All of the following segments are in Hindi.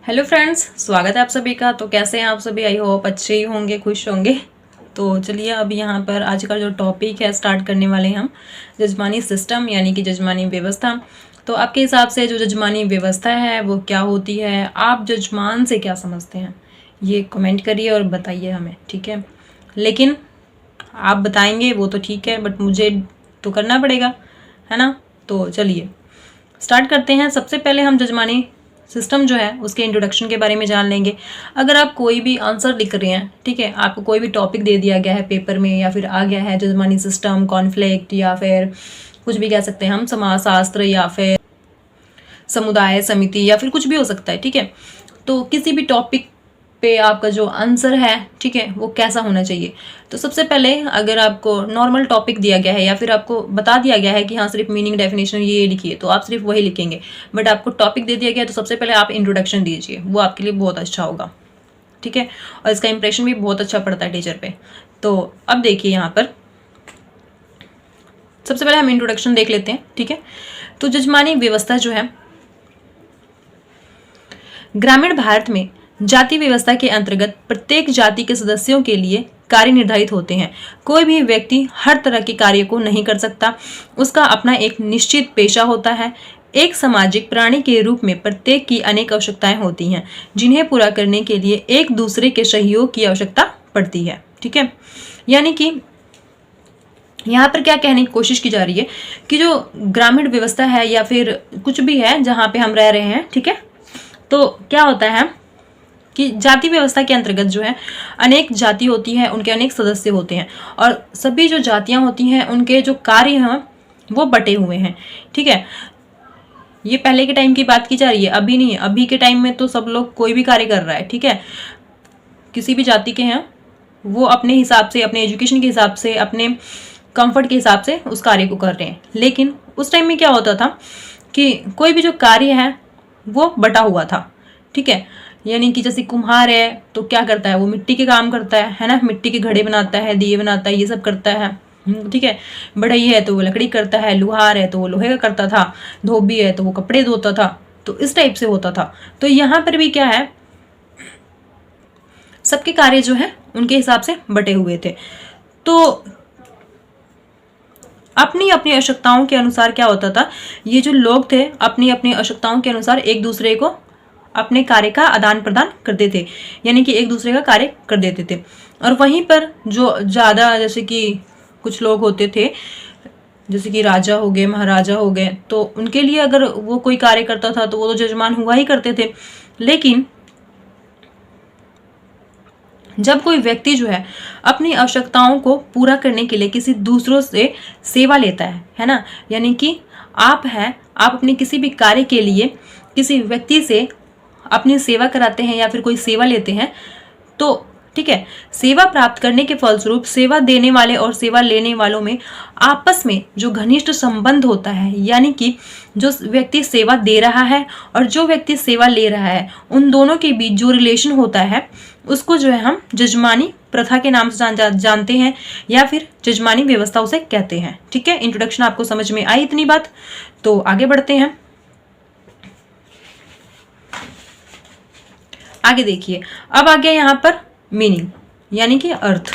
हेलो फ्रेंड्स, स्वागत है आप सभी का। तो कैसे हैं आप सभी? आई होप अच्छे ही होंगे, खुश होंगे। तो चलिए अब यहाँ पर आज का जो टॉपिक है स्टार्ट करने वाले हैं हम, जजमानी सिस्टम यानी कि जजमानी व्यवस्था। तो आपके हिसाब से जो जजमानी व्यवस्था है वो क्या होती है? आप जजमान से क्या समझते हैं? ये कमेंट करिए और बताइए हमें, ठीक है। लेकिन आप बताएंगे वो तो ठीक है, बट मुझे तो करना पड़ेगा, है ना। तो चलिए स्टार्ट करते हैं। सबसे पहले हम जजमानी सिस्टम जो है उसके इंट्रोडक्शन के बारे में जान लेंगे। अगर आप कोई भी आंसर लिख रहे हैं, ठीक है, आपको कोई भी टॉपिक दे दिया गया है पेपर में या फिर आ गया है जजमानी सिस्टम, कॉन्फ्लिक्ट या फिर कुछ भी कह सकते हैं हम, समाजशास्त्र या फिर समुदाय समिति या फिर कुछ भी हो सकता है, ठीक है। तो किसी भी टॉपिक पे आपका जो आंसर है, ठीक है, वो कैसा होना चाहिए। तो सबसे पहले अगर आपको नॉर्मल टॉपिक दिया गया है या फिर आपको बता दिया गया है कि हाँ सिर्फ मीनिंग डेफिनेशन ये लिखिए, तो आप सिर्फ वही लिखेंगे। बट आपको टॉपिक दे दिया गया है तो सबसे पहले आप इंट्रोडक्शन दीजिए, वो आपके लिए बहुत अच्छा होगा, ठीक है। और इसका इंप्रेशन भी बहुत अच्छा पड़ता है टीचर पे। तो अब देखिए यहाँ पर सबसे पहले हम इंट्रोडक्शन देख लेते हैं, ठीक है। तो जजमानी व्यवस्था जो है ग्रामीण भारत में जाति व्यवस्था के अंतर्गत प्रत्येक जाति के सदस्यों के लिए कार्य निर्धारित होते हैं। कोई भी व्यक्ति हर तरह के कार्य को नहीं कर सकता, उसका अपना एक निश्चित पेशा होता है। एक सामाजिक प्राणी के रूप में प्रत्येक की अनेक आवश्यकताएं होती हैं, जिन्हें पूरा करने के लिए एक दूसरे के सहयोग की आवश्यकता पड़ती है, ठीक है। यानी कि यहाँ पर क्या कहने की कोशिश की जा रही है कि जो ग्रामीण व्यवस्था है या फिर कुछ भी है जहाँ पे हम रह रहे हैं, ठीक है, तो क्या होता है कि जाति व्यवस्था के अंतर्गत जो है अनेक जाति होती है, उनके अनेक सदस्य होते हैं और सभी जो जातियां होती हैं उनके जो कार्य हैं वो बटे हुए हैं, ठीक है। ये पहले के टाइम की बात की जा रही है, अभी नहीं है। अभी के टाइम में तो सब लोग कोई भी कार्य कर रहा है, ठीक है। किसी भी जाति के हैं वो अपने हिसाब से, अपने एजुकेशन के हिसाब से, अपने कंफर्ट के हिसाब से उस कार्य को कर रहे हैं। लेकिन उस टाइम में क्या होता था कि कोई भी जो कार्य है वो बटा हुआ था, ठीक है। यानी कि जैसे कुम्हार है तो क्या करता है, वो मिट्टी के काम करता है ना, मिट्टी के घड़े बनाता है, दिए बनाता है, ये सब करता है, ठीक है। बढ़ई है तो वो लकड़ी करता है, लुहार है तो वो लोहे का करता था, धोबी है तो वो कपड़े धोता था। तो इस टाइप से होता था। तो यहाँ पर भी क्या है, सबके कार्य जो है उनके हिसाब से बटे हुए थे। तो अपनी अपनी आवश्यकताओं के अनुसार क्या होता था, ये जो लोग थे अपनी अपनी आवश्यकताओं के अनुसार एक दूसरे को अपने कार्य का आदान प्रदान करते थे, यानी कि एक दूसरे का कार्य कर देते थे। और वहीं पर जो ज़्यादा जैसे कि कुछ लोग होते थे, जैसे कि राजा हो गए, महाराजा हो गए, तो उनके लिए अगर वो कोई कार्य करता था तो वो तो जजमान हुआ ही करते थे। लेकिन जब कोई व्यक्ति जो है अपनी आवश्यकताओं को पूरा करने के लिए किसी दूसरों से सेवा लेता है ना, यानी कि आप अपने किसी भी कार्य के लिए किसी व्यक्ति से अपनी सेवा कराते हैं या फिर कोई सेवा लेते हैं, तो ठीक है, सेवा प्राप्त करने के फलस्वरूप सेवा देने वाले और सेवा लेने वालों में आपस में जो घनिष्ठ संबंध होता है, यानी कि जो व्यक्ति सेवा दे रहा है और जो व्यक्ति सेवा ले रहा है, उन दोनों के बीच जो रिलेशन होता है उसको जो है हम जजमानी प्रथा के नाम से जानते हैं या फिर जजमानी व्यवस्था उसे कहते हैं, ठीक है। इंट्रोडक्शन आपको समझ में आई इतनी बात, तो आगे बढ़ते हैं। आगे देखिए, अब आ गया यहाँ पर मीनिंग यानी कि अर्थ।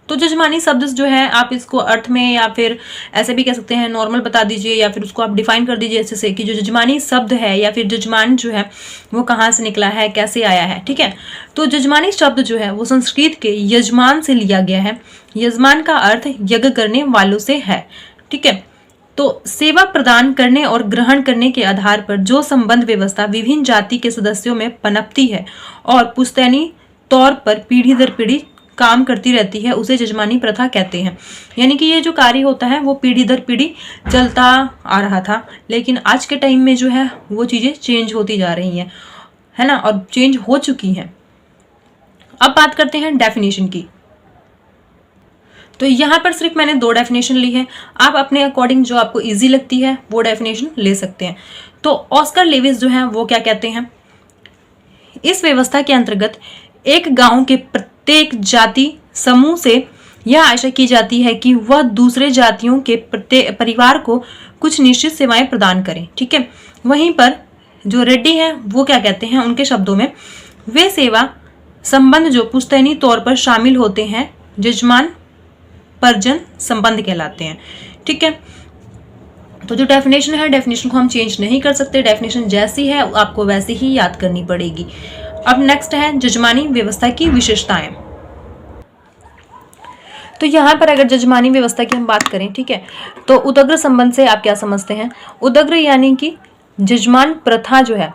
तो जजमानी शब्द जो है आप इसको अर्थ में या फिर ऐसे भी कह सकते हैं, नॉर्मल बता दीजिए या फिर उसको आप डिफाइन कर दीजिए ऐसे से कि जो जजमानी शब्द है या फिर जजमान जो है वो कहाँ से निकला है, कैसे आया है, ठीक है। तो जजमानी शब्द जो है वो संस्कृत के यजमान से लिया गया है। यजमान का अर्थ यज्ञ करने वालों से है, ठीक है। तो सेवा प्रदान करने और ग्रहण करने के आधार पर जो संबंध व्यवस्था विभिन्न जाति के सदस्यों में पनपती है और पुश्तैनी तौर पर पीढ़ी दर पीढ़ी काम करती रहती है, उसे जजमानी प्रथा कहते हैं। यानी कि ये जो कार्य होता है वो पीढ़ी दर पीढ़ी चलता आ रहा था, लेकिन आज के टाइम में जो है वो चीजें चेंज होती जा रही हैं, है ना, और चेंज हो चुकी हैं। अब बात करते हैं डेफिनेशन की। तो यहाँ पर सिर्फ मैंने 2 डेफिनेशन ली है, आप अपने अकॉर्डिंग जो आपको इजी लगती है वो डेफिनेशन ले सकते हैं। तो ऑस्कर लेविस जो है वो क्या कहते हैं, इस व्यवस्था के अंतर्गत एक गांव के प्रत्येक जाति समूह से यह आशा की जाती है कि वह दूसरे जातियों के प्रत्येक परिवार को कुछ निश्चित सेवाएं प्रदान करें, ठीक है। वहीं पर जो रेड्डी हैं वो क्या कहते हैं उनके शब्दों में, वे सेवा संबंध जो पुश्तैनी तौर पर शामिल होते हैं जजमान परिजन संबंध कहलाते हैं। ठीक है, तो जो डेफिनेशन है, डेफिनेशन को हम चेंज नहीं कर सकते, डेफिनेशन जैसी है आपको वैसे ही याद करनी पड़ेगी। अब नेक्स्ट है जजमानी व्यवस्था की विशेषताएं। तो यहाँ पर अगर जजमानी व्यवस्था की हम बात करें, ठीक है, तो उदग्र संबंध से आप क्या समझते हैं? उदग्र यानी कि जजमान प्रथा जो है,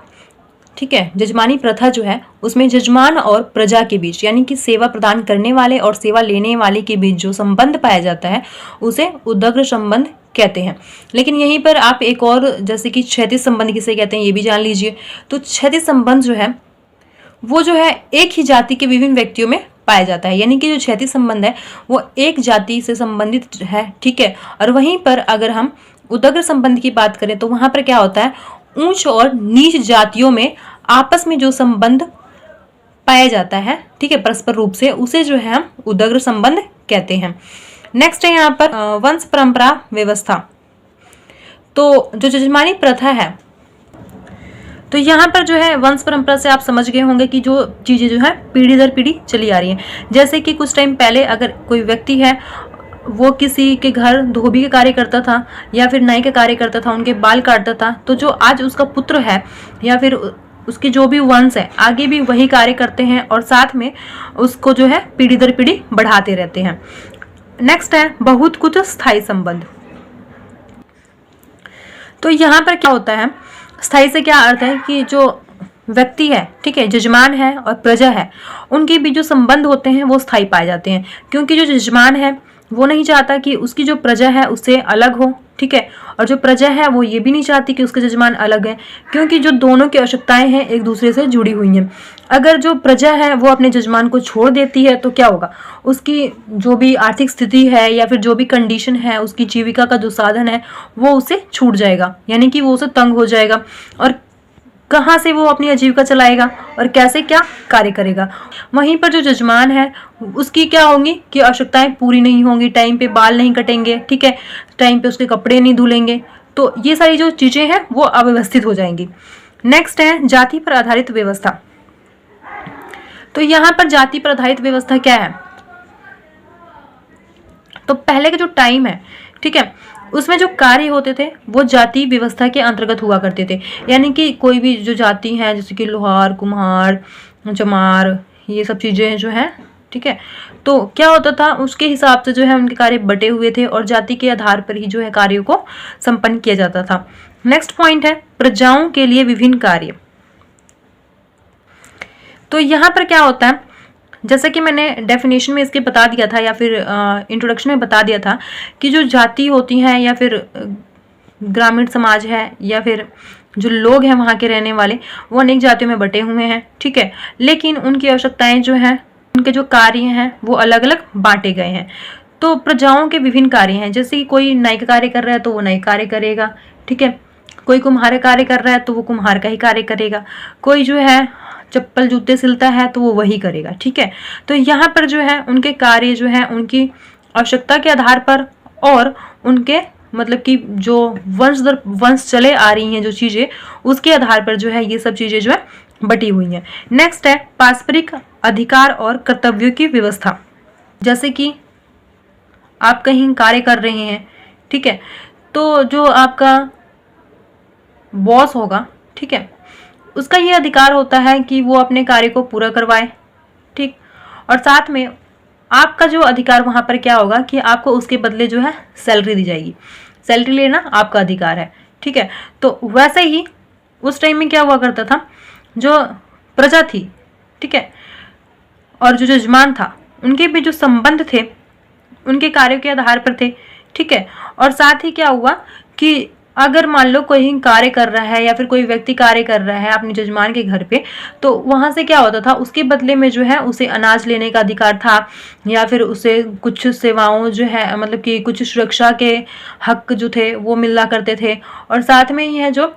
ठीक है, जजमानी प्रथा जो है उसमें जजमान और प्रजा के बीच यानी कि सेवा प्रदान करने वाले और सेवा लेने वाले के बीच जो संबंध पाया जाता है उसे उदग्र संबंध कहते हैं। लेकिन यहीं पर आप एक और, जैसे कि क्षैतिज संबंध किसे कहते हैं ये भी जान लीजिए। तो क्षैतिज संबंध जो है वो जो है एक ही जाति के विभिन्न व्यक्तियों में पाया जाता है, यानी कि जो क्षैतिज संबंध है वो एक जाति से संबंधित है। ठीक है, और वहीं पर अगर हम उदग्र संबंध की बात करें तो वहां पर क्या होता है, ऊंच और नीच जातियों में आपस में जो संबंध पाया जाता है, ठीक है, परस्पर रूप से, उसे जो है हम उदग्र संबंध कहते हैं। नेक्स्ट है यहाँ पर वंश परंपरा व्यवस्था। तो जो जजमानी प्रथा है, तो यहाँ पर जो है वंश परंपरा से आप समझ गए होंगे कि जो चीजें जो है पीढ़ी दर पीढ़ी चली आ रही हैं। जैसे कि कुछ टाइम पहले अगर कोई व्यक्ति है वो किसी के घर धोबी का कार्य करता था या फिर नाई का कार्य करता था, उनके बाल काटता था, तो जो आज उसका पुत्र है या फिर उसके जो भी वंश है आगे भी वही कार्य करते हैं और साथ में उसको जो है पीढ़ी दर पीढ़ी बढ़ाते रहते हैं। नेक्स्ट है बहुत कुछ स्थायी संबंध। तो यहाँ पर क्या होता है, स्थायी से क्या अर्थ है कि जो व्यक्ति है, ठीक है, जजमान है और प्रजा है, उनके बीच जो संबंध होते हैं वो स्थायी पाए जाते हैं, क्योंकि जो जजमान है वो नहीं चाहता कि उसकी जो प्रजा है उससे अलग हो, ठीक है, और जो प्रजा है वो ये भी नहीं चाहती कि उसके जजमान अलग है, क्योंकि जो दोनों की आवश्यकताएं हैं एक दूसरे से जुड़ी हुई हैं। अगर जो प्रजा है वो अपने जजमान को छोड़ देती है तो क्या होगा, उसकी जो भी आर्थिक स्थिति है या फिर जो भी कंडीशन है, उसकी जीविका का जो साधन है वो उसे छूट जाएगा, यानी कि वो उसे तंग हो जाएगा और कहाँ से वो अपनी आजीविका चलाएगा और कैसे क्या कार्य करेगा। वहीं पर जो जजमान है उसकी क्या होंगी कि आवश्यकताएं पूरी नहीं होंगी, टाइम पे बाल नहीं कटेंगे, ठीक है, टाइम पे उसके कपड़े नहीं धुलेंगे, तो ये सारी जो चीजें हैं वो अव्यवस्थित हो जाएंगी। नेक्स्ट है जाति पर आधारित व्यवस्था। तो यहाँ पर जाति पर आधारित व्यवस्था क्या है, तो पहले का जो टाइम है, ठीक है, उसमें जो कार्य होते थे वो जाति व्यवस्था के अंतर्गत हुआ करते थे, यानी कि कोई भी जो जाति है जैसे कि लोहार, कुम्हार, चमार, ये सब चीजें जो हैं, ठीक है, तो क्या होता था उसके हिसाब से जो है उनके कार्य बटे हुए थे और जाति के आधार पर ही जो है कार्यों को संपन्न किया जाता था। नेक्स्ट पॉइंट है प्रजाओं के लिए विभिन्न कार्य। तो यहाँ पर क्या होता है, जैसा कि मैंने डेफिनेशन में इसके बता दिया था या फिर इंट्रोडक्शन में बता दिया था कि जो जाति होती हैं या फिर ग्रामीण समाज है या फिर जो लोग हैं वहाँ के रहने वाले, वो अनेक जातियों में बटे हुए हैं, ठीक है, लेकिन उनकी आवश्यकताएं जो हैं, उनके जो कार्य हैं वो अलग अलग बांटे गए हैं। तो प्रजाओं के विभिन्न कार्य हैं, जैसे कि कोई नाई का कार्य कर रहा है तो वो नाई कार्य करेगा, ठीक है, कोई कुम्हार कार्य कर रहा है तो वो कुम्हार का ही कार्य करेगा, कोई जो है चप्पल जूते सिलता है तो वो वही करेगा, ठीक है। तो यहाँ पर जो है उनके कार्य जो है उनकी आवश्यकता के आधार पर और उनके मतलब कि जो वंश दर वंश चले आ रही हैं जो चीजें, उसके आधार पर जो है ये सब चीजें जो है बटी हुई हैं। नेक्स्ट है पारस्परिक अधिकार और कर्तव्यों की व्यवस्था। जैसे कि आप कहीं कार्य कर रहे हैं, ठीक है, तो जो आपका बॉस होगा, ठीक है, उसका ये अधिकार होता है कि वो अपने कार्य को पूरा करवाए, ठीक, और साथ में आपका जो अधिकार वहां पर क्या होगा कि आपको उसके बदले जो है सैलरी दी जाएगी, सैलरी लेना आपका अधिकार है, ठीक है। तो वैसे ही उस टाइम में क्या हुआ करता था, जो प्रजा थी, ठीक है, और जो जजमान था, उनके भी जो संबंध थे उनके कार्यों के आधार पर थे, ठीक है, और साथ ही क्या हुआ कि अगर मान लो कोई कार्य कर रहा है या फिर कोई व्यक्ति कार्य कर रहा है अपने जजमान के घर पे, तो वहां से क्या होता था, उसके बदले में जो है उसे अनाज लेने का अधिकार था या फिर उसे कुछ सेवाओं जो है मतलब कि कुछ सुरक्षा के हक जो थे वो मिला करते थे, और साथ में ही है जो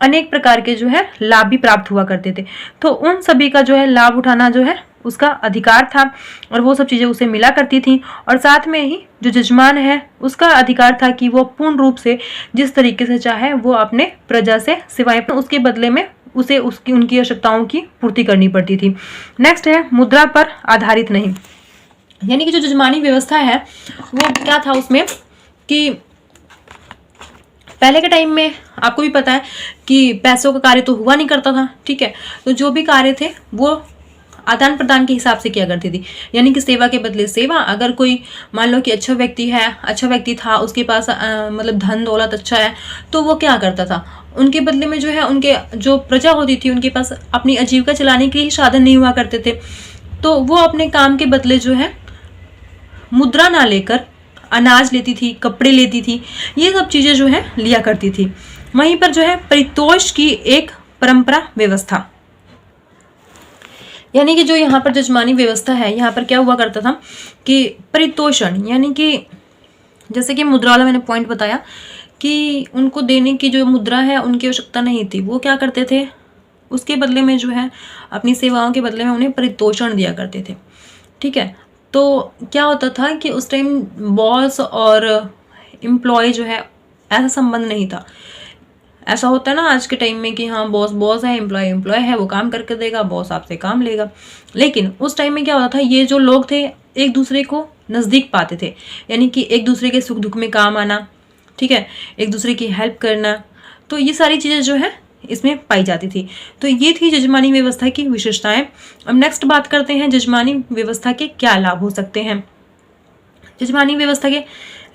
अनेक प्रकार के जो है लाभ भी प्राप्त हुआ करते थे। तो उन सभी का जो है लाभ उठाना जो है उसका अधिकार था और वो सब चीजें उसे मिला करती थी, और साथ में ही जो जजमान है उसका अधिकार था कि वो पूर्ण रूप से जिस तरीके से चाहे वो अपने प्रजा से सिवाय उसके बदले में उसे उसकी उनकी आवश्यकताओं की पूर्ति करनी पड़ती थी। नेक्स्ट है मुद्रा पर आधारित नहीं, यानी कि जो जजमानी व्यवस्था है वो क्या था उसमें कि पहले के टाइम में आपको भी पता है कि पैसों का कार्य तो हुआ नहीं करता था, ठीक है। तो जो भी कार्य थे वो आदान प्रदान के हिसाब से किया करती थी, यानी कि सेवा के बदले सेवा। अगर कोई मान लो कि अच्छा व्यक्ति था, उसके पास मतलब धन दौलत अच्छा है, तो वो क्या करता था, उनके बदले में जो है उनके जो प्रजा होती थी उनके पास अपनी आजीविका चलाने के लिए साधन नहीं हुआ करते थे, तो वो अपने काम के बदले जो है मुद्रा ना लेकर अनाज लेती थी, कपड़े लेती थी, ये सब चीजें जो है लिया करती थी। वहीं पर जो है परितोष की एक परंपरा व्यवस्था, यानी कि जो यहाँ पर जजमानी व्यवस्था है, यहाँ पर क्या हुआ करता था कि परितोषण, यानी कि जैसे कि मुद्रा वाला मैंने पॉइंट बताया कि उनको देने की जो मुद्रा है उनकी आवश्यकता नहीं थी, वो क्या करते थे उसके बदले में जो है अपनी सेवाओं के बदले में उन्हें परितोषण दिया करते थे, ठीक है। तो क्या होता था कि उस टाइम बॉस और एम्प्लॉय जो है ऐसा संबंध नहीं था। ऐसा होता है ना आज के टाइम में कि हाँ बॉस बॉस है, एम्प्लॉय एम्प्लॉय है, वो काम करके देगा, बॉस आपसे काम लेगा। लेकिन उस टाइम में क्या होता था, ये जो लोग थे एक दूसरे को नज़दीक पाते थे, यानी कि एक दूसरे के सुख दुख में काम आना, ठीक है, एक दूसरे की हेल्प करना, तो ये सारी चीज़ें जो है इसमें पाई जाती थी। तो ये थी जजमानी व्यवस्था की विशेषताएं। अब नेक्स्ट बात करते हैं जजमानी व्यवस्था के क्या लाभ हो सकते हैं। जजमानी व्यवस्था के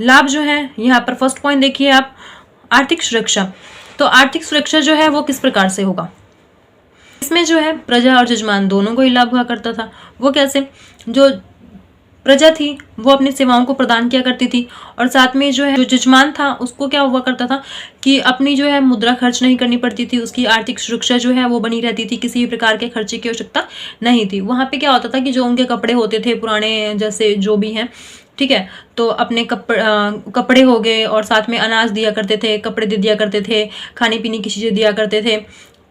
लाभ जो है यहाँ पर फर्स्ट पॉइंट देखिए आप, आर्थिक सुरक्षा। तो आर्थिक सुरक्षा जो है वो किस प्रकार से होगा, इसमें जो है प्रजा और जजमान दोनों को ही लाभ हुआ करता था। वो कैसे, जो प्रजा थी वो अपनी सेवाओं को प्रदान किया करती थी, और साथ में जो है जो जजमान था उसको क्या हुआ करता था कि अपनी जो है मुद्रा खर्च नहीं करनी पड़ती थी, उसकी आर्थिक सुरक्षा जो है वो बनी रहती थी, किसी भी प्रकार के खर्चे की आवश्यकता नहीं थी। वहाँ पे क्या होता था कि जो उनके कपड़े होते थे पुराने, जैसे जो भी हैं, ठीक है, तो अपने कपड़े हो गए और साथ में अनाज दिया करते थे, कपड़े दे दिया करते थे, खाने पीने की चीज़ें दिया करते थे।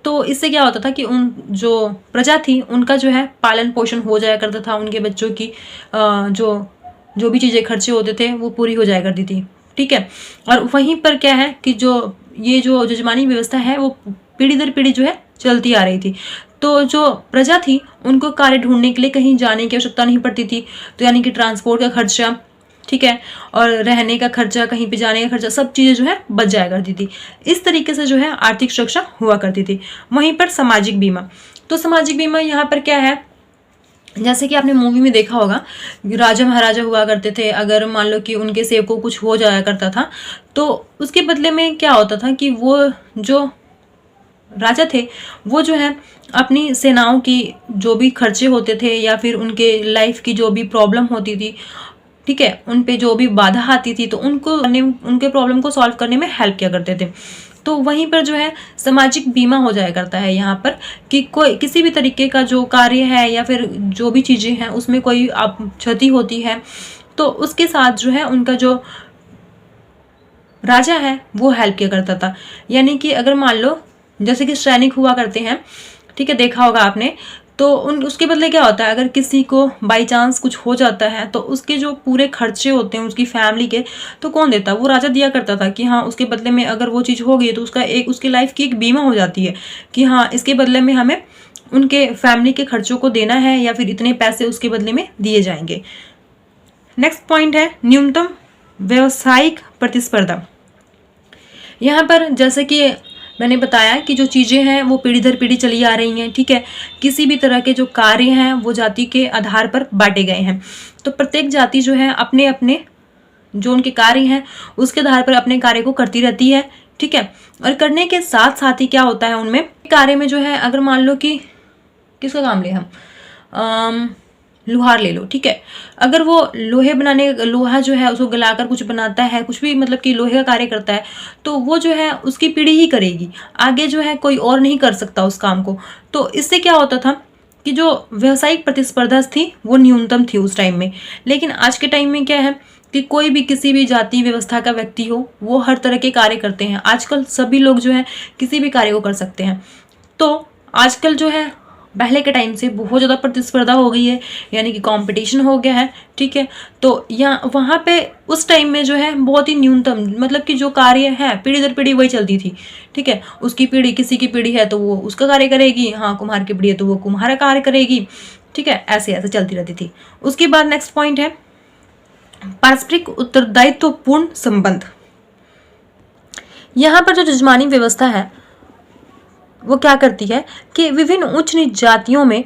तो इससे क्या होता था कि उन जो प्रजा थी उनका जो है पालन पोषण हो जाया करता था, उनके बच्चों की जो भी चीज़ें खर्चे होते थे वो पूरी हो जाया करती थी, ठीक है। और वहीं पर क्या है कि ये जो जजमानी व्यवस्था है वो पीढ़ी दर पीढ़ी जो है चलती आ रही थी। तो जो प्रजा थी उनको कार्य ढूंढने के लिए कहीं जाने की आवश्यकता नहीं पड़ती थी, तो यानी कि ट्रांसपोर्ट का खर्चा, ठीक है, और रहने का खर्चा, कहीं पे जाने का खर्चा, सब चीज़ें जो है बच जाया करती थी। इस तरीके से जो है आर्थिक सुरक्षा हुआ करती थी। वहीं पर सामाजिक बीमा, तो सामाजिक बीमा यहाँ पर क्या है, जैसे कि आपने मूवी में देखा होगा राजा महाराजा हुआ करते थे, अगर मान लो कि उनके सेवकों कुछ हो जाया करता था तो उसके बदले में क्या होता था कि वो जो राजा थे वो जो है अपनी सेनाओं की जो भी खर्चे होते थे या फिर उनके लाइफ की जो भी प्रॉब्लम होती थी, ठीक है, उन पे जो भी बाधा आती थी तो उनके प्रॉब्लम को सॉल्व करने में हेल्प किया करते थे। तो वहीं पर जो है सामाजिक बीमा हो जाया करता है यहाँ पर कि कोई किसी भी तरीके का जो कार्य है या फिर जो भी चीज़ें हैं उसमें कोई क्षति होती है तो उसके साथ जो है उनका जो राजा है वो हेल्प किया करता था। यानी कि अगर मान लो जैसे कि सैनिक हुआ करते हैं, ठीक है, देखा होगा आपने, तो उसके बदले क्या होता है, अगर किसी को बाई चांस कुछ हो जाता है तो उसके जो पूरे खर्चे होते हैं उसकी फैमिली के, तो कौन देता है, वो राजा दिया करता था कि हाँ उसके बदले में अगर वो चीज़ हो गई तो उसकी लाइफ की एक बीमा हो जाती है कि हाँ इसके बदले में हमें उनके फैमिली के खर्चों को देना है या फिर इतने पैसे उसके बदले में दिए जाएंगे। नेक्स्ट पॉइंट है न्यूनतम व्यावसायिक प्रतिस्पर्धा। यहाँ पर जैसे कि मैंने बताया कि जो चीज़ें हैं वो पीढ़ी दर पीढ़ी चली आ रही हैं, ठीक है, किसी भी तरह के जो कार्य हैं वो जाति के आधार पर बांटे गए हैं। तो प्रत्येक जाति जो है अपने अपने जो उनके कार्य हैं उसके आधार पर अपने कार्य को करती रहती है, ठीक है। और करने के साथ साथ ही क्या होता है उनमें कार्य में जो है, अगर मान लो कि किसका काम ले हम लोहार ले लो, ठीक है, अगर वो लोहा जो है उसको गलाकर कुछ बनाता है, कुछ भी मतलब कि लोहे का कार्य करता है, तो वो जो है उसकी पीढ़ी ही करेगी, आगे जो है कोई और नहीं कर सकता उस काम को। तो इससे क्या होता था कि जो व्यावसायिक प्रतिस्पर्धा थी वो न्यूनतम थी उस टाइम में। लेकिन आज के टाइम में क्या है कि कोई भी किसी भी जाति व्यवस्था का व्यक्ति हो वो हर तरह के कार्य करते हैं। आजकल सभी लोग जो है किसी भी कार्य को कर सकते हैं। तो आजकल जो है पहले के टाइम से बहुत ज़्यादा प्रतिस्पर्धा हो गई है, यानी कि कंपटीशन हो गया है। ठीक है, तो यहाँ वहाँ पे उस टाइम में जो है बहुत ही न्यूनतम, मतलब कि जो कार्य है पीढ़ी दर पीढ़ी वही चलती थी। ठीक है, उसकी पीढ़ी, किसी की पीढ़ी है तो वो उसका कार्य करेगी, हाँ कुम्हार की पीढ़ी है तो वो कुम्हारा कार्य करेगी। ठीक है, ऐसे ऐसे चलती रहती थी। उसके बाद नेक्स्ट पॉइंट है पारस्परिक उत्तरदायित्वपूर्ण संबंध। यहाँ पर जो जजमानी व्यवस्था है वो क्या करती है कि विभिन्न उच्च नीच जातियों में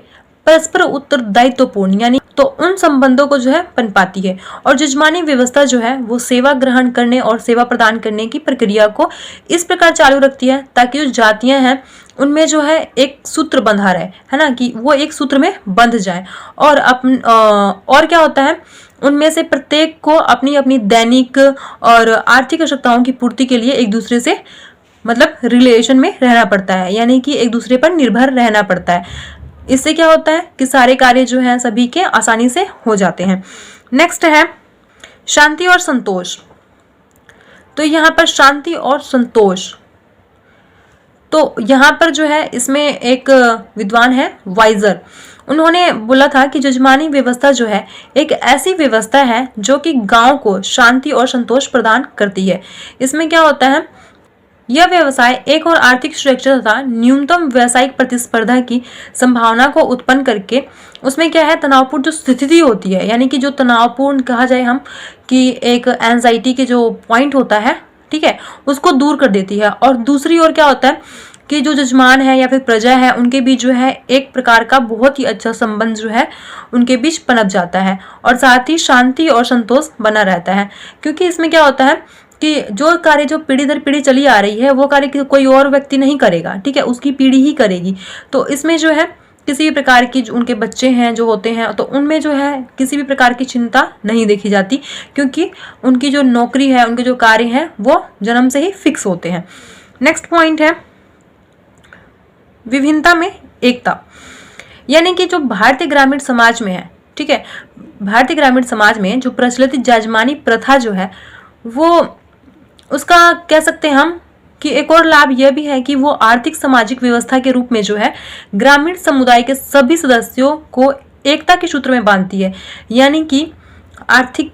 परस्पर उत्तरदायित्वपूर्ण यानी तो उन संबंधों को जो है पनपाती है। और जजमानी व्यवस्था जो है वो सेवा ग्रहण करने और सेवा प्रदान करने की प्रक्रिया को इस प्रकार चालू रखती है ताकि जो जातियां हैं उनमें जो है एक सूत्र बंधा रहे, है ना, कि वो एक सूत्र में बंध जाए। और और क्या होता है, उनमें से प्रत्येक को अपनी अपनी दैनिक और आर्थिक आवश्यकताओं की पूर्ति के लिए एक दूसरे से मतलब रिलेशन में रहना पड़ता है, यानी कि एक दूसरे पर निर्भर रहना पड़ता है। इससे क्या होता है कि सारे कार्य जो हैं सभी के आसानी से हो जाते हैं। नेक्स्ट है शांति और संतोष। तो यहाँ पर शांति और संतोष, तो यहाँ पर जो है इसमें एक विद्वान है वाइजर, उन्होंने बोला था कि जजमानी व्यवस्था जो है एक ऐसी व्यवस्था है जो कि गांव को शांति और संतोष प्रदान करती है। इसमें क्या होता है, यह व्यवसाय एक और आर्थिक सुरक्षा तथा न्यूनतम व्यावसायिक प्रतिस्पर्धा की संभावना को उत्पन्न करके उसमें क्या है तनावपूर्ण जो स्थिति होती है, यानी कि जो तनावपूर्ण कहा जाए हम कि एक एंजाइटी के जो पॉइंट होता है, ठीक है, उसको दूर कर देती है। और दूसरी ओर क्या होता है कि जो जजमान है या फिर प्रजा है उनके बीच जो है एक प्रकार का बहुत ही अच्छा संबंध जो है उनके बीच पनप जाता है और साथ ही शांति और संतोष बना रहता है। क्योंकि इसमें क्या होता है कि जो कार्य जो पीढ़ी दर पीढ़ी चली आ रही है वो कार्य कोई और व्यक्ति नहीं करेगा, ठीक है, उसकी पीढ़ी ही करेगी। तो इसमें जो है किसी भी प्रकार की जो उनके बच्चे हैं जो होते हैं तो उनमें जो है किसी भी प्रकार की चिंता नहीं देखी जाती, क्योंकि उनकी जो नौकरी है, उनके जो कार्य हैं वो जन्म से ही फिक्स होते हैं। नेक्स्ट पॉइंट है विभिन्नता में एकता, यानी कि जो भारतीय ग्रामीण समाज में है, ठीक है, भारतीय ग्रामीण समाज में जो प्रचलित जजमानी प्रथा जो है वो उसका कह सकते हैं हम कि एक और लाभ यह भी है कि वो आर्थिक सामाजिक व्यवस्था के रूप में जो है ग्रामीण समुदाय के सभी सदस्यों को एकता के सूत्र में बांधती है। यानी कि आर्थिक,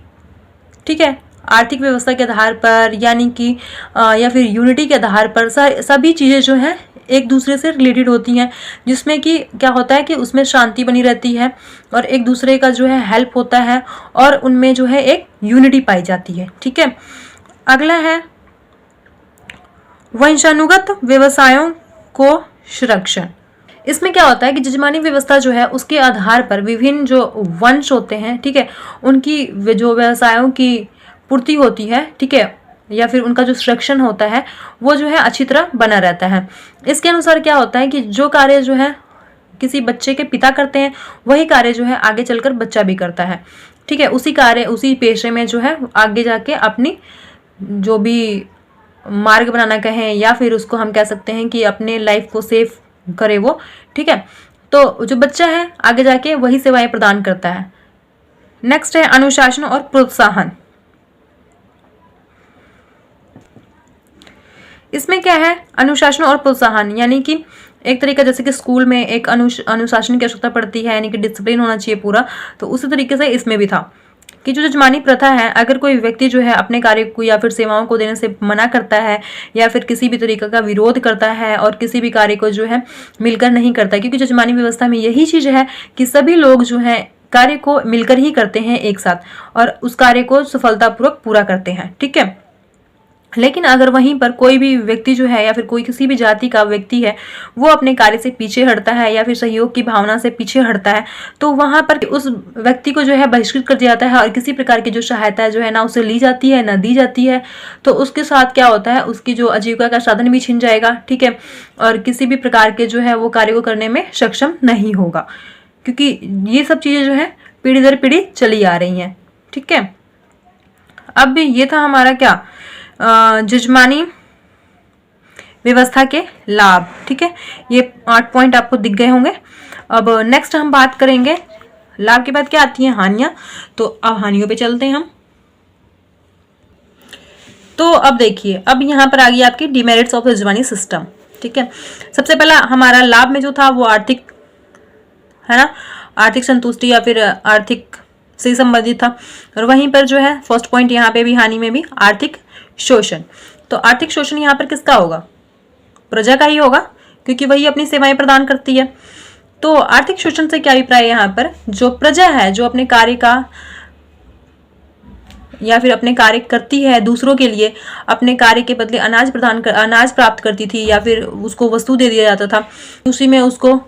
ठीक है, आर्थिक व्यवस्था के आधार पर यानी कि या फिर यूनिटी के आधार पर सभी चीज़ें जो हैं एक दूसरे से रिलेटेड होती हैं, जिसमें कि क्या होता है कि उसमें शांति बनी रहती है और एक दूसरे का जो है हेल्प होता है और उनमें जो है एक यूनिटी पाई जाती है। ठीक है, अगला है वंशानुगत व्यवसायों को संरक्षण। इसमें क्या होता है कि जजमानी व्यवस्था जो है उसके आधार पर विभिन्न जो वंश होते हैं, ठीक है, उनकी जो व्यवसायों की पूर्ति होती है, ठीक है, या फिर उनका जो संरक्षण होता है वो जो है अच्छी तरह बना रहता है। इसके अनुसार क्या होता है कि जो कार्य जो है किसी बच्चे के पिता करते हैं वही कार्य जो है आगे चलकर बच्चा भी करता है। ठीक है, उसी कार्य उसी पेशे में जो है आगे जाके अपनी जो भी मार्ग बनाना कहें या फिर उसको हम कह सकते हैं कि अपने लाइफ को सेफ करे वो, ठीक है, तो जो बच्चा है आगे जाके वही सेवाएं प्रदान करता है। नेक्स्ट है अनुशासन और प्रोत्साहन। इसमें क्या है अनुशासन और प्रोत्साहन, यानी कि एक तरीका जैसे कि स्कूल में एक अनुशासन की आवश्यकता पड़ती है, यानी कि डिसिप्लिन होना चाहिए पूरा, तो उसी तरीके से इसमें भी था कि जो जजमानी प्रथा है अगर कोई व्यक्ति जो है अपने कार्य को या फिर सेवाओं को देने से मना करता है या फिर किसी भी तरीके का विरोध करता है और किसी भी कार्य को जो है मिलकर नहीं करता, क्योंकि जजमानी व्यवस्था में यही चीज़ है कि सभी लोग जो है कार्य को मिलकर ही करते हैं एक साथ और उस कार्य को सफलतापूर्वक पूरा करते हैं। ठीक है, लेकिन अगर वहीं पर कोई भी व्यक्ति जो है या फिर कोई किसी भी जाति का व्यक्ति है वो अपने कार्य से पीछे हटता है या फिर सहयोग की भावना से पीछे हटता है तो वहां पर उस व्यक्ति को जो है बहिष्कृत कर दिया जाता है और किसी प्रकार की जो सहायता जो है ना उसे ली जाती है ना दी जाती है। तो उसके साथ क्या होता है उसकी जो आजीविका का साधन भी छिन जाएगा, ठीक है, और किसी भी प्रकार के जो है वो कार्य को करने में सक्षम नहीं होगा, क्योंकि ये सब चीजें जो है पीढ़ी दर पीढ़ी चली आ रही हैं। ठीक है, अब ये था हमारा क्या जजमानी व्यवस्था के लाभ। ठीक है, ये 8 पॉइंट आपको दिख गए होंगे। अब नेक्स्ट हम बात करेंगे लाभ के बाद क्या आती हैं हानियां, तो अब हानियों पे चलते हैं हम। तो अब देखिए, अब यहाँ पर आ गई आपकी डिमेरिट्स ऑफ जजमानी सिस्टम। ठीक है, सबसे पहला हमारा लाभ में जो था वो आर्थिक है ना, आर्थिक संतुष्टि या फिर आर्थिक से संबंधित था। और वहीं पर जो है फर्स्ट पॉइंट यहाँ पे भी, हानि में भी आर्थिक शोषण। तो आर्थिक शोषण यहाँ पर किसका होगा? प्रजा का ही होगा, क्योंकि वही अपनी सेवाएं प्रदान करती है। तो आर्थिक शोषण से क्या अभिप्राय है यहाँ पर? जो प्रजा है, जो अपने कार्य का या फिर अपने कार्य करती है दूसरों के लिए, अपने कार्य के बदले अनाज प्राप्त करती थी, या फिर उसको वस्तु दे दिया जाता था, उसी में उसको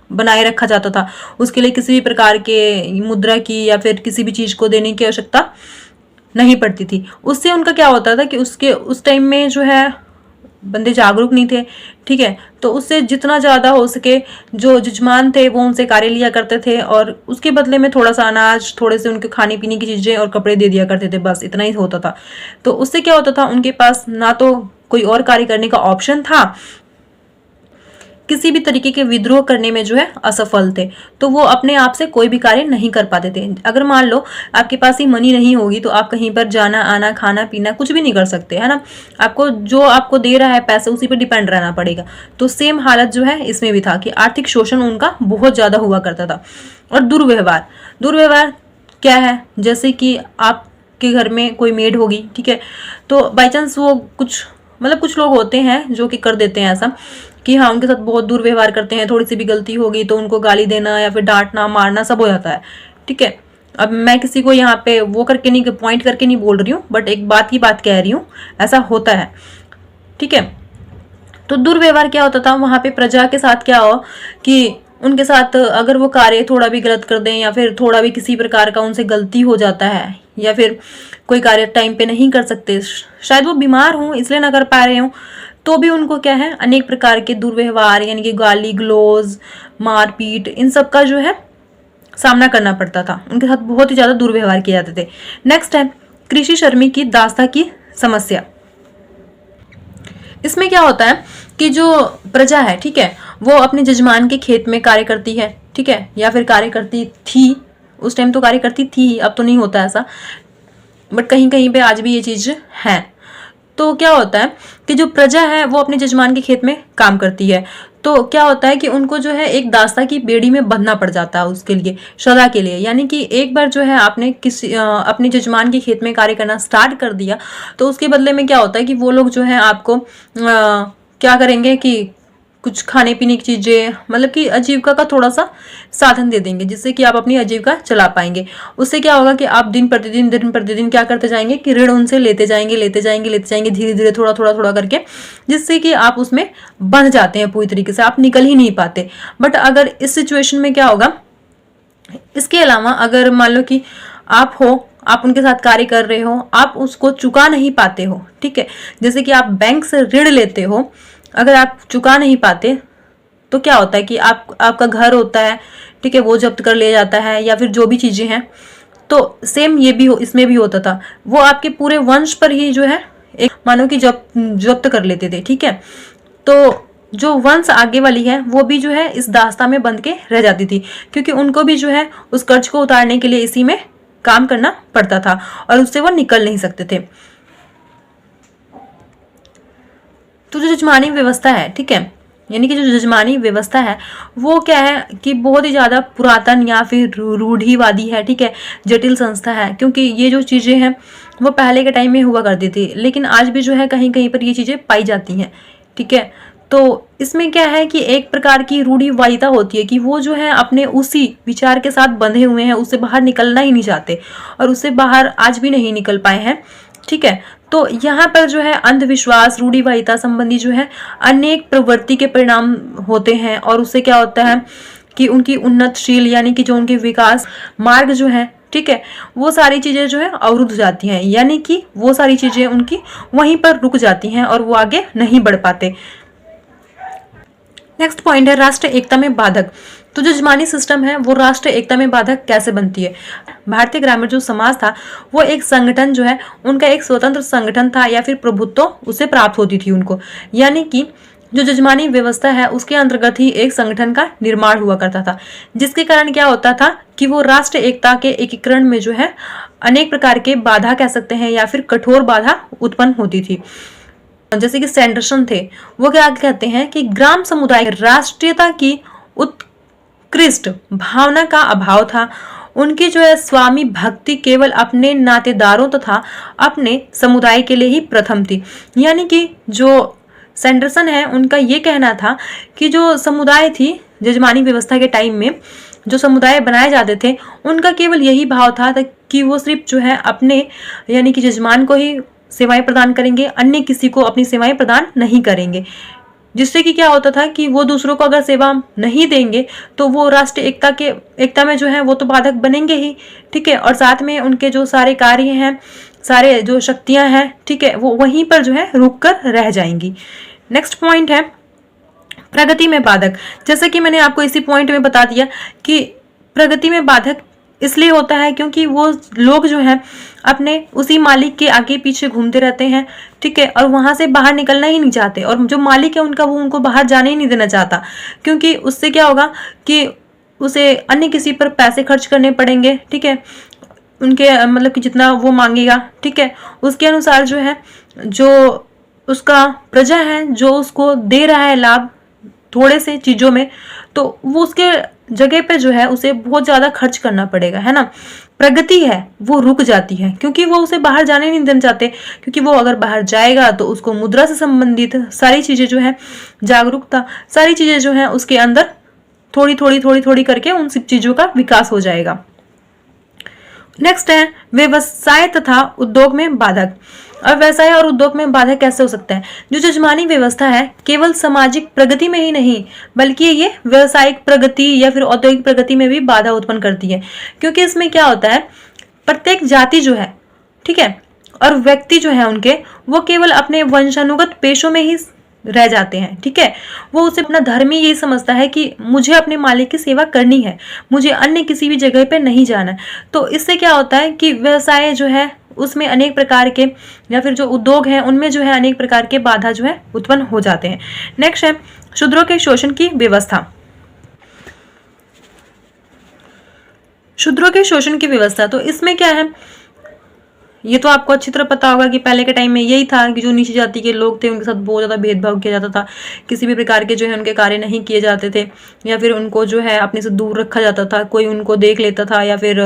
बनाए रखा जाता था। उसके लिए किसी भी प्रकार के मुद्रा की या फिर किसी भी चीज को देने की आवश्यकता नहीं पड़ती थी। उससे उनका क्या होता था कि उस टाइम में जो है बंदे जागरूक नहीं थे, ठीक है। तो उससे जितना ज्यादा हो सके जो जजमान थे वो उनसे कार्य लिया करते थे, और उसके बदले में थोड़ा सा अनाज, थोड़े से उनके खाने पीने की चीजें और कपड़े दे दिया करते थे, बस इतना ही होता था। तो उससे क्या होता था, उनके पास ना तो कोई और कार्य करने का ऑप्शन था, किसी भी तरीके के विद्रोह करने में जो है असफल थे, तो वो अपने आप से कोई भी कार्य नहीं कर पाते थे। अगर मान लो आपके पास ही मनी नहीं होगी तो आप कहीं पर जाना आना, खाना पीना कुछ भी नहीं कर सकते, है ना। आपको जो आपको दे रहा है पैसे, उसी पर डिपेंड रहना पड़ेगा। तो सेम हालत जो है इसमें भी था कि आर्थिक शोषण उनका बहुत ज्यादा हुआ करता था। और दुर्व्यवहार क्या है? जैसे कि आपके घर में कोई मेड होगी, ठीक है, तो बाई चांस वो कुछ लोग होते हैं जो कि कर देते हैं ऐसा कि हाँ, उनके साथ बहुत दुर्व्यवहार करते हैं। थोड़ी सी भी गलती होगी तो उनको गाली देना या फिर डांटना, मारना सब हो जाता है, ठीक है। अब मैं किसी को यहाँ पे वो करके नहीं, पॉइंट करके नहीं बोल रही हूँ, बट एक बात की बात कह रही हूँ, ऐसा होता है, ठीक है। तो दुर्व्यवहार क्या होता था वहां पे प्रजा के साथ? क्या हो कि उनके साथ अगर वो कार्य थोड़ा भी गलत कर दें, या फिर थोड़ा भी किसी प्रकार का उनसे गलती हो जाता है, या फिर कोई कार्य टाइम पे नहीं कर सकते, शायद वो बीमार हों इसलिए ना कर पा रहे हों, तो भी उनको क्या है, अनेक प्रकार के दुर्व्यवहार यानी कि गाली गलौज, मारपीट, इन सब का जो है सामना करना पड़ता था। उनके साथ बहुत ही ज्यादा दुर्व्यवहार किए जाते थे। नेक्स्ट है कृषि श्रमिक की दास्ता की समस्या। इसमें क्या होता है कि जो प्रजा है, ठीक है, वो अपने जजमान के खेत में कार्य करती है, ठीक है, या फिर कार्य करती थी। उस टाइम तो कार्य करती थी, अब तो नहीं होता ऐसा, बट कहीं कहीं पे आज भी ये चीज है। तो क्या होता है कि जो प्रजा है वो अपने जजमान के खेत में काम करती है, तो क्या होता है कि उनको जो है एक दास्ता की बेड़ी में बंधना पड़ जाता है उसके लिए, सदा के लिए। यानी कि एक बार जो है आपने अपने जजमान के खेत में कार्य करना स्टार्ट कर दिया, तो उसके बदले में क्या होता है कि वो लोग जो है आपको क्या करेंगे कि कुछ खाने पीने की चीजें, मतलब कि आजीविका का थोड़ा सा साधन दे देंगे, जिससे कि आप अपनी आजीविका चला पाएंगे। उससे क्या होगा कि आप दिन प्रतिदिन क्या करते जाएंगे कि ऋण उनसे लेते जाएंगे धीरे धीरे, थोड़ा करके, जिससे कि आप उसमें बंध जाते हैं पूरी तरीके से, आप निकल ही नहीं पाते। बट अगर इस सिचुएशन में क्या होगा, इसके अलावा अगर मान लो कि आप उनके साथ कार्य कर रहे हो, आप उसको चुका नहीं पाते हो, ठीक है, जैसे कि आप बैंक से ऋण लेते हो, अगर आप चुका नहीं पाते तो क्या होता है कि आपका घर होता है, ठीक है, वो जब्त कर लिया जाता है, या फिर जो भी चीजें हैं। तो सेम इसमें भी होता था, वो आपके पूरे वंश पर ही जो है एक मानो कि जब्त कर लेते थे, ठीक है। तो जो वंश आगे वाली है वो भी जो है इस दास्ता में बंध के रह जाती थी, क्योंकि उनको भी जो है उस कर्ज को उतारने के लिए इसी में काम करना पड़ता था, और उससे वो निकल नहीं सकते थे। तो जो जजमानी व्यवस्था है, ठीक है, यानी कि जो जजमानी व्यवस्था है वो क्या है कि बहुत ही ज्यादा पुरातन या फिर रूढ़िवादी है, ठीक है, जटिल संस्था है, क्योंकि ये जो चीजें हैं वो पहले के टाइम में हुआ करती थी, लेकिन आज भी जो है कहीं कहीं पर ये चीजें पाई जाती हैं, ठीक है। तो इसमें क्या है कि एक प्रकार की रूढ़िवादिता होती है कि वो जो है अपने उसी विचार के साथ बंधे हुए हैं, उससे बाहर निकलना ही नहीं चाहते, और उससे बाहर आज भी नहीं निकल पाए हैं, ठीक है। तो यहाँ पर जो है अंधविश्वास, रूढ़िवादिता संबंधी जो है अनेक प्रवृत्ति के परिणाम होते हैं, और उससे क्या होता है कि उनकी उन्नतशील यानी कि जो उनके विकास मार्ग जो है, ठीक है, वो सारी चीजें जो है अवरुद्ध हो जाती हैं, यानी कि वो सारी चीजें उनकी वहीं पर रुक जाती हैं और वो आगे नहीं बढ़ पाते। नेक्स्ट पॉइंट है राष्ट्र एकता में बाधक। तो जो जजमानी सिस्टम है वो राष्ट्र एकता में बाधक कैसे बनती है? भारतीय ग्रामीण जो समाज था वो एक संगठन जो है उनका एक स्वतंत्र संगठन था, या फिर प्रभुत्व उससे प्राप्त होती थी उनको, यानी कि जो जजमानी व्यवस्था है उसके अंतर्गत ही एक संगठन का निर्माण हुआ करता था, जिसके कारण क्या होता था कि वो राष्ट्र एकता के एकीकरण में जो है अनेक प्रकार के बाधा कह सकते हैं, या फिर कठोर बाधा उत्पन्न होती थी। जैसे कि सैंडरसन थे, वो क्या कहते हैं कि ग्राम समुदाय राष्ट्रीयता की उत्कृष्ट भावना का अभाव था। उनकी जो है स्वामी भक्ति केवल अपने नातेदारों तथा अपने समुदाय के लिए ही प्रथम थी। यानी कि जो सैंडरसन है उनका ये कहना था कि जो समुदाय थी जजमानी व्यवस्था के टाइम में, जो समुदाय बनाए जाते थे, उनका केवल यही भाव था कि वो सिर्फ जो है अपने यानी कि जजमान को ही सेवाएं प्रदान करेंगे, अन्य किसी को अपनी सेवाएं प्रदान नहीं करेंगे। जिससे कि क्या होता था कि वो दूसरों को अगर सेवा नहीं देंगे तो वो राष्ट्रीय एकता में जो है वो तो बाधक बनेंगे ही, ठीक है। और साथ में उनके जो सारे कार्य हैं, सारे जो शक्तियां हैं, ठीक है, वो वहीं पर जो है रुक कर रह जाएंगी। नेक्स्ट पॉइंट है प्रगति में बाधक। जैसा कि मैंने आपको इसी पॉइंट में बता दिया कि प्रगति में बाधक इसलिए होता है क्योंकि वो लोग जो हैं अपने उसी मालिक के आगे पीछे घूमते रहते हैं, ठीक है, और वहां से बाहर निकलना ही नहीं चाहते, और जो मालिक है उनका वो उनको बाहर जाने ही नहीं देना चाहता, क्योंकि उससे क्या होगा कि उसे अन्य किसी पर पैसे खर्च करने पड़ेंगे, ठीक है, उनके मतलब कि जितना वो मांगेगा, ठीक है, उसके अनुसार जो है जो उसका प्रजा है जो उसको दे रहा है लाभ थोड़े से चीजों में, तो वो उसके जगह पे जो है उसे बहुत ज्यादा खर्च करना पड़ेगा, है ना। प्रगति है वो रुक जाती है क्योंकि वो उसे बाहर जाने नहीं देना चाहते, क्योंकि वो अगर बाहर जाएगा तो उसको मुद्रा से संबंधित सारी चीजें जो है, जागरूकता, सारी चीजें जो है उसके अंदर थोड़ी थोड़ी करके उन सब चीजों का विकास हो जाएगा। नेक्स्ट है व्यवसाय तथा उद्योग में बाधक। अब व्यवसाय और उद्योग में बाधक कैसे हो सकता है? जो जजमानी व्यवस्था है केवल सामाजिक प्रगति में ही नहीं बल्कि ये व्यवसायिक प्रगति या फिर औद्योगिक प्रगति में भी बाधा उत्पन्न करती है, क्योंकि इसमें क्या होता है, प्रत्येक जाति जो है, ठीक है, और व्यक्ति जो है उनके वो केवल अपने वंशानुगत पेशों में ही रह जाते हैं, ठीक है। वो उसे अपना धर्म ही यही समझता है कि मुझे अपने मालिक की सेवा करनी है, मुझे अन्य किसी भी जगह पे नहीं जाना है। तो इससे क्या होता है कि व्यवसाय जो है उसमें अनेक प्रकार के या फिर जो उद्योग हैं उनमें जो है अनेक प्रकार के बाधा जो है उत्पन्न हो जाते हैं। नेक्स्ट है शूद्रों के शोषण की व्यवस्था। शूद्रों के शोषण की व्यवस्था, तो इसमें क्या है, ये तो आपको अच्छी तरह पता होगा कि पहले के टाइम में यही था कि जो नीची जाति के लोग थे उनके साथ बहुत ज़्यादा भेदभाव किया जाता था, किसी भी प्रकार के जो है उनके कार्य नहीं किए जाते थे, या फिर उनको जो है अपने से दूर रखा जाता था। कोई उनको देख लेता था या फिर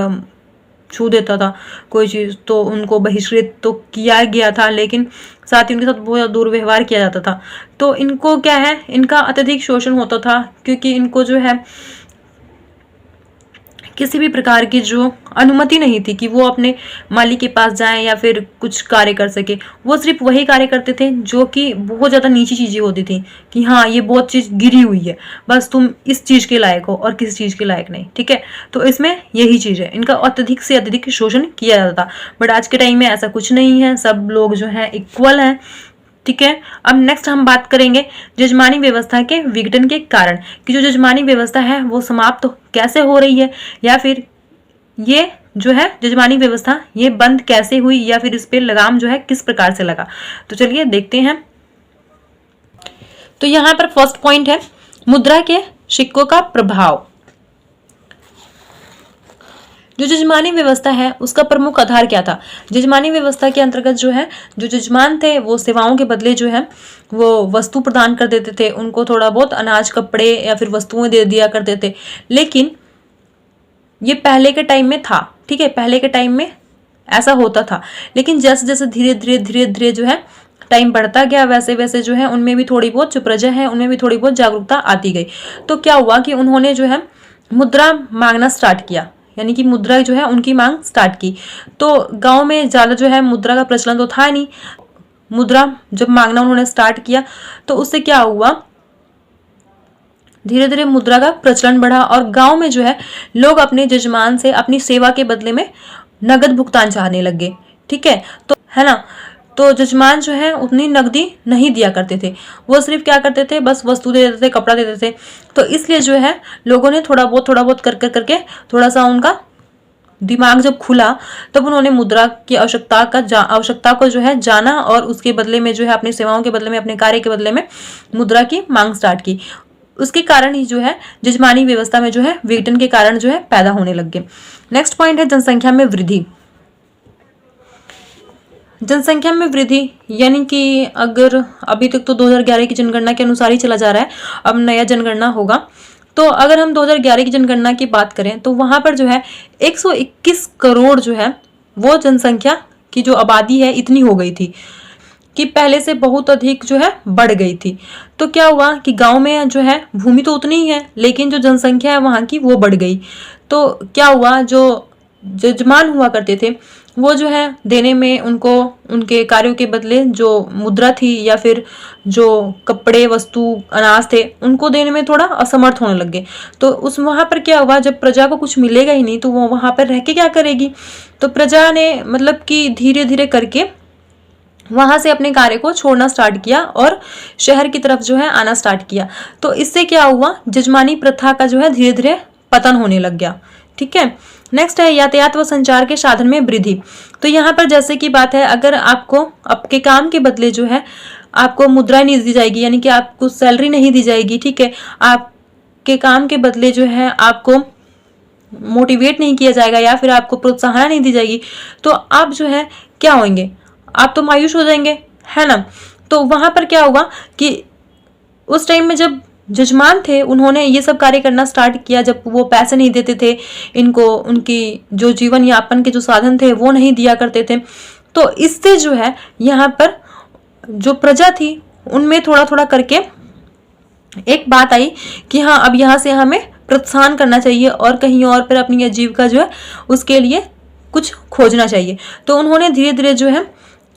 छू देता था कोई चीज़ तो उनको बहिष्कृत तो किया गया था, लेकिन साथ ही उनके साथ बहुत ज़्यादा दुर्व्यवहार किया जाता था। तो इनको क्या है, इनका अत्यधिक शोषण होता था, क्योंकि इनको जो है किसी भी प्रकार की जो अनुमति नहीं थी कि वो अपने मालिक के पास जाएं या फिर कुछ कार्य कर सके। वो सिर्फ वही कार्य करते थे जो कि बहुत ज़्यादा नीची चीज़ें होती थी कि हाँ ये बहुत चीज़ गिरी हुई है, बस तुम इस चीज़ के लायक हो और किसी चीज़ के लायक नहीं, ठीक है। तो इसमें यही चीज़ है, इनका अत्यधिक से अत्यधिक शोषण किया जाता था। बट आज के टाइम में ऐसा कुछ नहीं है, सब लोग जो है इक्वल हैं, ठीक है। अब नेक्स्ट हम बात करेंगे जजमानी व्यवस्था के विघटन के कारण, कि जो जजमानी व्यवस्था है वो समाप्त तो कैसे हो रही है, या फिर ये जो है जजमानी व्यवस्था ये बंद कैसे हुई, या फिर इस पे लगाम जो है किस प्रकार से लगा। तो चलिए देखते हैं। तो यहाँ पर फर्स्ट पॉइंट है मुद्रा के सिक्कों का प्रभाव। जो जजमानी व्यवस्था है उसका प्रमुख आधार क्या था? जजमानी व्यवस्था के अंतर्गत जो है जो जजमान थे वो सेवाओं के बदले जो है वो वस्तु प्रदान कर देते थे, उनको थोड़ा बहुत अनाज, कपड़े या फिर वस्तुएं दे दिया करते थे। लेकिन ये पहले के टाइम में था, ठीक है, पहले के टाइम में ऐसा होता था। लेकिन जैसे जैसे धीरे धीरे जो है टाइम बढ़ता गया वैसे वैसे जो है उनमें भी थोड़ी बहुत जो प्रजा है उनमें भी थोड़ी बहुत जागरूकता आती गई। तो क्या हुआ कि उन्होंने जो है मुद्रा मांगना स्टार्ट किया, यानी कि मुद्रा जो है उनकी मांग स्टार्ट की। तो गांव में ज़्यादा जो है मुद्रा का प्रचलन तो था नहीं। मुद्रा जब मांगना उन्होंने स्टार्ट किया तो उससे क्या हुआ, धीरे धीरे मुद्रा का प्रचलन बढ़ा और गांव में जो है लोग अपने जजमान से अपनी सेवा के बदले में नगद भुगतान चाहने लगे, ठीक है, तो है ना। तो जजमान जो है उतनी नकदी नहीं दिया करते थे, वो सिर्फ क्या करते थे, बस वस्तु दे देते थे, कपड़ा दे देते थे। तो इसलिए जो है लोगों ने थोड़ा बहुत करके थोड़ा सा उनका दिमाग जब खुला तब उन्होंने मुद्रा की आवश्यकता को जो है जाना और उसके बदले में जो है अपनी सेवाओं के बदले में, अपने कार्य के बदले में मुद्रा की मांग स्टार्ट की। उसके कारण ही जो है जजमानी व्यवस्था में जो है विघटन के कारण जो है पैदा होने लग गए। नेक्स्ट पॉइंट है जनसंख्या में वृद्धि। जनसंख्या में वृद्धि यानी कि अगर अभी तक तो 2011 की जनगणना के अनुसार ही चला जा रहा है, अब नया जनगणना होगा। तो अगर हम 2011 की जनगणना की बात करें तो वहां पर जो है 121 करोड़ जो है वो जनसंख्या की जो आबादी है इतनी हो गई थी कि पहले से बहुत अधिक जो है बढ़ गई थी। तो क्या हुआ कि गांव में जो है भूमि तो उतनी ही है लेकिन जो जनसंख्या है वहां की वो बढ़ गई। तो क्या हुआ, जो जजमान हुआ करते थे वो जो है देने में उनको उनके कार्यों के बदले जो मुद्रा थी या फिर जो कपड़े वस्तु अनाज थे उनको देने में थोड़ा असमर्थ होने लग गए। तो उस वहां पर क्या हुआ, जब प्रजा को कुछ मिलेगा ही नहीं तो वो वहां पर रह के क्या करेगी। तो प्रजा ने मतलब कि धीरे धीरे करके वहां से अपने कार्य को छोड़ना स्टार्ट किया और शहर की तरफ जो है आना स्टार्ट किया। तो इससे क्या हुआ, जजमानी प्रथा का जो है धीरे धीरे पतन होने लग गया। ठीक है, नेक्स्ट है यातायात व संचार के साधन में वृद्धि। तो यहाँ पर जैसे की बात है, अगर आपको आपके काम के बदले जो है आपको मुद्रा नहीं दी जाएगी, यानी कि आपको सैलरी नहीं दी जाएगी, ठीक है, आपके काम के बदले जो है आपको मोटिवेट नहीं किया जाएगा या फिर आपको प्रोत्साहन नहीं दी जाएगी, तो आप जो है क्या होंगे, आप तो मायूस हो जाएंगे, है ना। तो वहां पर क्या हुआ कि उस टाइम में जब जजमान थे उन्होंने ये सब कार्य करना स्टार्ट किया, जब वो पैसे नहीं देते थे इनको, उनकी जो जीवन यापन के जो साधन थे वो नहीं दिया करते थे, तो इससे जो है यहाँ पर जो प्रजा थी उनमें थोड़ा थोड़ा करके एक बात आई कि हाँ अब यहाँ से हमें प्रोत्साहन करना चाहिए और कहीं और पर अपनी आजीविका जो है उसके लिए कुछ खोजना चाहिए। तो उन्होंने धीरे धीरे जो है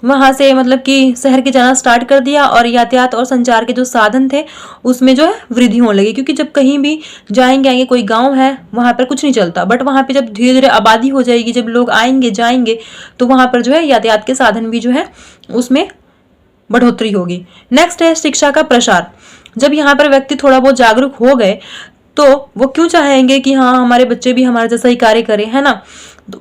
वहां से मतलब कि शहर के जाना स्टार्ट कर दिया और यातायात और संचार के जो साधन थे उसमें जो है वृद्धि होने लगी, क्योंकि जब कहीं भी जाएंगे आएंगे, कोई गांव है वहां पर कुछ नहीं चलता, बट वहां पे जब धीरे धीरे आबादी हो जाएगी, जब लोग आएंगे जाएंगे तो वहां पर जो है यातायात के साधन भी जो है उसमें बढ़ोतरी होगी। नेक्स्ट है शिक्षा का प्रसार। जब यहाँ पर व्यक्ति थोड़ा बहुत जागरूक हो गए तो वो क्यों चाहेंगे कि हाँ हमारे बच्चे भी हमारे जैसा ही कार्य करें, है ना।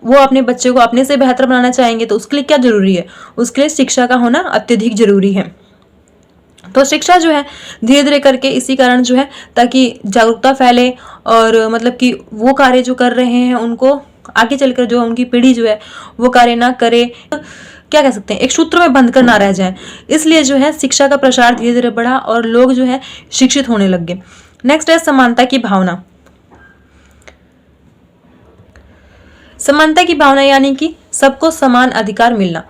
वो अपने बच्चे को अपने से बेहतर बनाना चाहेंगे, तो उसके लिए क्या जरूरी है, उसके लिए शिक्षा का होना अत्यधिक जरूरी है। तो शिक्षा जो है धीरे धीरे करके इसी कारण जो है ताकि जागरूकता फैले और मतलब कि वो कार्य जो कर रहे हैं उनको आगे चलकर जो उनकी पीढ़ी जो है वो कार्य ना करे, क्या कह सकते हैं, एक सूत्र में बंद कर ना रह जाए। इसलिए जो है शिक्षा का प्रसार धीरे धीरे बढ़ा और लोग जो है शिक्षित होने लग गए। नेक्स्ट है समानता की भावना। समानता की भावना यानी कि सबको समान अधिकार मिलना।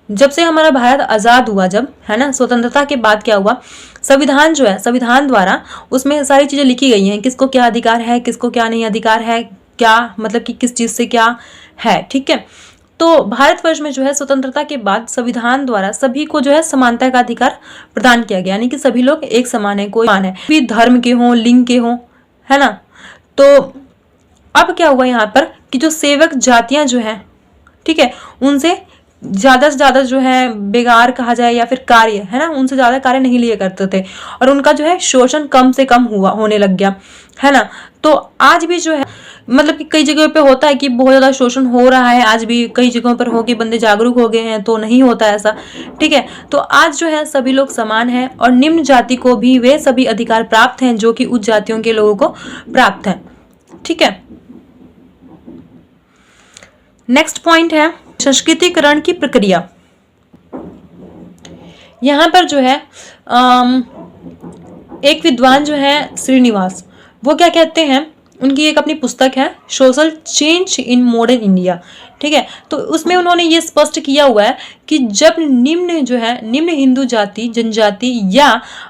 जब से हमारा भारत आजाद हुआ, जब है ना स्वतंत्रता के बाद क्या हुआ, संविधान जो है संविधान द्वारा उसमें सारी चीजें लिखी गई हैं, किसको क्या अधिकार है, किसको क्या नहीं अधिकार है, क्या मतलब कि किस चीज से क्या है। ठीक है, तो भारतवर्ष में जो है स्वतंत्रता के बाद संविधान द्वारा सभी को जो है समानता का अधिकार प्रदान किया गया, यानी कि सभी लोग एक समान है, कोई समान है, भी धर्म के हों, लिंग के हों, है ना। तो अब क्या हुआ यहाँ पर कि जो सेवक जातियां जो है, ठीक है, उनसे ज्यादा से ज्यादा जो है बेगार कहा जाए या फिर कार्य, है ना, उनसे ज्यादा कार्य नहीं लिया करते थे और उनका जो है शोषण कम से कम होने लग गया, है ना। तो आज भी जो है मतलब कि कई जगहों पे होता है कि बहुत ज्यादा शोषण हो रहा है, आज भी कई जगहों पर हो कि बंदे जागरूक हो गए हैं, तो नहीं होता ऐसा। ठीक है, तो आज जो है सभी लोग समान हैं और निम्न जाति को भी वे सभी अधिकार प्राप्त हैं जो कि उच्च जातियों के लोगों को प्राप्त है। ठीक है, नेक्स्ट पॉइंट है संस्कृतिकरण की प्रक्रिया। यहां पर जो है एक विद्वान जो है श्रीनिवास, वो क्या कहते हैं, उनकी एक अपनी पुस्तक है social change in modern India. ठीक है, तो उसमें उन्होंने ये स्पष्ट किया हुआ है कि जब निम्न हिंदू जाति, जनजाति या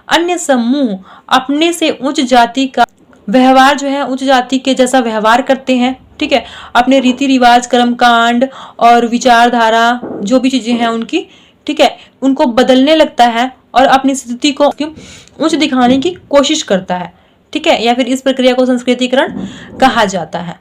अन्य समूह अपने से उच्च जाति का व्यवहार जो है उच्च जाति के जैसा व्यवहार करते हैं, ठीक है, अपने रीति रिवाज, कर्मकांड और विचारधारा जो भी चीजें हैं उनकी, ठीक है, उनको बदलने लगता है और अपनी स्थिति को उच्च दिखाने की कोशिश करता है। ठीक है, या फिर इस प्रक्रिया को संस्कृतिकरण कहा जाता है।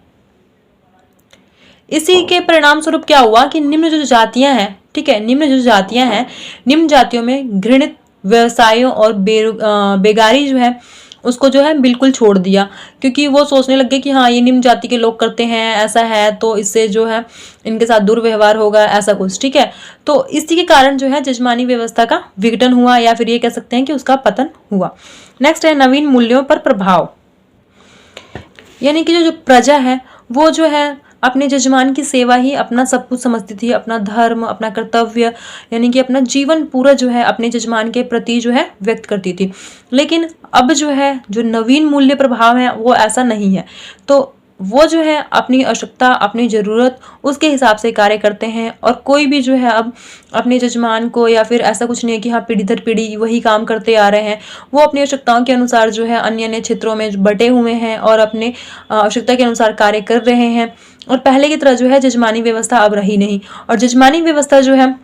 इसी के परिणाम स्वरूप क्या हुआ कि निम्न जो जातियां हैं, ठीक है, निम्न जातियों में घृणित व्यवसायों और बेगारी जो है उसको जो है बिल्कुल छोड़ दिया, क्योंकि वो सोचने लगे कि हाँ ये निम्न जाति के लोग करते हैं, ऐसा है तो इससे जो है इनके साथ दुर्व्यवहार होगा, ऐसा कुछ। ठीक है, तो इसी के कारण जो है जजमानी व्यवस्था का विघटन हुआ या फिर ये कह सकते हैं कि उसका पतन हुआ। नेक्स्ट है नवीन मूल्यों पर प्रभाव, यानी कि जो प्रजा है वो जो है अपने जजमान की सेवा ही अपना सब कुछ समझती थी, अपना धर्म, अपना कर्तव्य, यानी कि अपना जीवन पूरा जो है अपने जजमान के प्रति जो है व्यक्त करती थी। लेकिन अब जो है जो नवीन मूल्य प्रभाव है वो ऐसा नहीं है। तो वो जो है अपनी आवश्यकता, अपनी ज़रूरत उसके हिसाब से कार्य करते हैं, और कोई भी जो है अब अपने जजमान को, या फिर ऐसा कुछ नहीं है कि हाँ पीढ़ी दर पीढ़ी वही काम करते आ रहे हैं। वो अपनी आवश्यकताओं के अनुसार जो है अन्य अन्य क्षेत्रों में बटे हुए हैं और अपने आवश्यकता के अनुसार कार्य कर रहे हैं। और पहले की तरह जो है जजमानी व्यवस्था अब रही नहीं। और जजमानी व्यवस्था जो है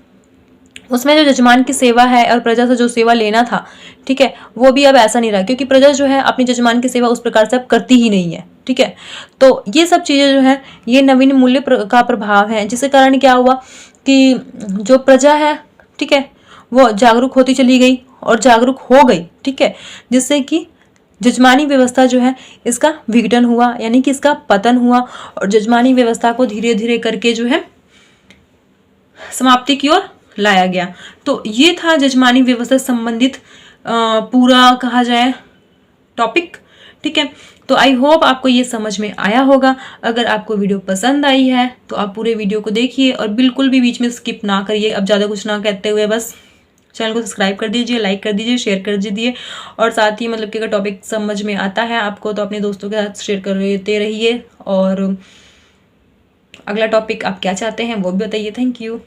उसमें जो जजमान की सेवा है और प्रजा से जो सेवा लेना था, ठीक है, वो भी अब ऐसा नहीं रहा, क्योंकि प्रजा जो है अपनी जजमान की सेवा उस प्रकार से अब करती ही नहीं है। ठीक है, तो ये सब चीज़ें जो है ये नवीन मूल्य का प्रभाव है, जिसके कारण क्या हुआ कि जो प्रजा है, ठीक है, वो जागरूक होती चली गई और जागरूक हो गई। ठीक है, जिससे कि जजमानी व्यवस्था जो है इसका विघटन हुआ, यानी कि इसका पतन हुआ, और जजमानी व्यवस्था को धीरे धीरे करके जो है समाप्ति की ओर लाया गया। तो ये था जजमानी व्यवस्था से संबंधित पूरा कहा जाए टॉपिक। ठीक है, तो आई होप आपको ये समझ में आया होगा। अगर आपको वीडियो पसंद आई है तो आप पूरे वीडियो को देखिए और बिल्कुल भी बीच में स्किप ना करिए। अब ज़्यादा कुछ ना कहते हुए बस चैनल को सब्सक्राइब कर दीजिए, लाइक कर दीजिए, शेयर कर दीजिए, और साथ ही मतलब कि अगर टॉपिक समझ में आता है आपको तो अपने दोस्तों के साथ शेयर करते रहिए। और अगला टॉपिक आप क्या चाहते हैं वो भी बताइए। Thank you.